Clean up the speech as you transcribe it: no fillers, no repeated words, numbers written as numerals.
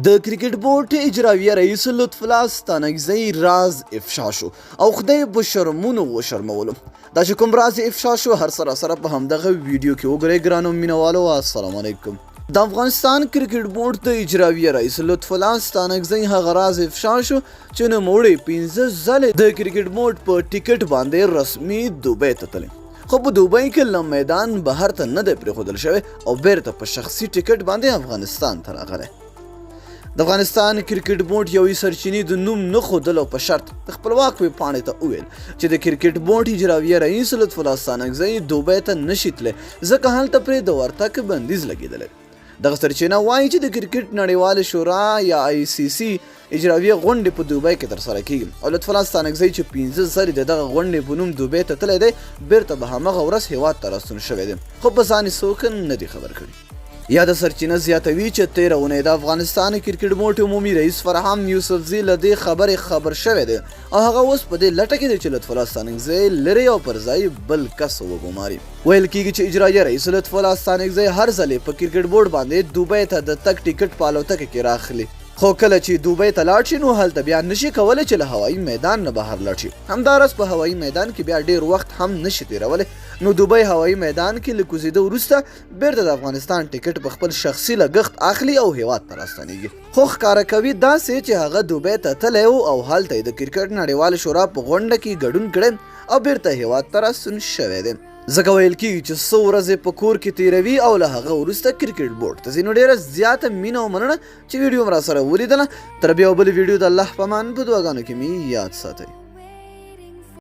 د کرکټ بورډ اجراییه رئیس لطف الله ستانکزی راز افشا شو او خدای په شرمونو وشرمولو. دا چې کوم راز افشا شو هر سره په همدغه ویډیو کې وګورئ ګرانو مینوالو. السلام علیکم. د افغانستان کرکټ بورډ د اجراییه رئیس لطف الله ستانکزی هغه راز افشا شو چې نوموړی 15 ځلې د کرکټ بورډ په ټیکټ باندې رسمي دوبۍ ته تللی، خو په دوبۍ کې له میدان بهر ته نه دی پرېښودل شوی او بیرته په شخصي ټیکټ باندې افغانستان ته راغلی. د افغانستان کرکټ بورډ یوې سرچینې د نوم نه ښودلو په شرط د خپلواک ویب پاڼې ته وویل چې د کرکټ بورډ اجراییه رئیس لطف الله ستانکزی دوبۍ ته نشي تللی ځکه هلته پرې د ورتګ بندیز لګېدلی. دغه سرچینه وایي چې د کرکټ نړیوالې شورا یا ICC اجراییه غونډې په دوبۍ کې ترسره کیږي او لطف الله ستانکزی چې 15 ځلې د دغه غونډې په نوم دوبۍ ته تللی دی بیرته به همغه ورځ هیواد ته راستون شوی دی، خو په ځان یې څوک نه دي خبر کړي. یا د سرچینه زیاتوي چې 13 اونۍ د افغانستان کرکټ بورډ عمومي رئیس فرهام یوسفزي له دې خبرې خبر شوی دی او هغه اوس په دې لټه کې دی چې لطف الله ستانکزی لرې او پر ځای بل کس وګماري. ویل کېږي چې اجراییه رئیس لطف الله ستانکزی هر ځل په کرکټ بورډ باندې دوبۍ ته د تګ ټیکټ په الوتکه کې راخلي، خو کله چې دوبۍ ته لاړ شي نو هلته بیا نشي کولی چې له هوایي میدان نه بهر لاړ شي. همداراز په هوایي میدان کې بیا ډیر وخت هم نشي تیرولی، نو دوبۍ هوایي میدان کې له کوزېدو وروسته بیرته د افغانستان ټیکټ په خپل شخصي لګښت اخلي او هیواد ته راستنیږي. خو ښکاره کوي داسې چې هغه دوبۍ ته تللی و او هلته یې د کرکټ نړیوالې شورا په غونډه کې ګډون کړی او بیرته هیواد ته راستون شوی دی. ځکه ویل کېږي چې څو ورځې په کور کې تیروي او له هغه وروسته کرکټ بورډ ته ځي. نو ډېره زیاته مینه او مننه چې ویډیو مو راسره ولیدله. تر بیا بلې ویډیو د الله په امان په دعاګانو کې مې یاد ساتئ.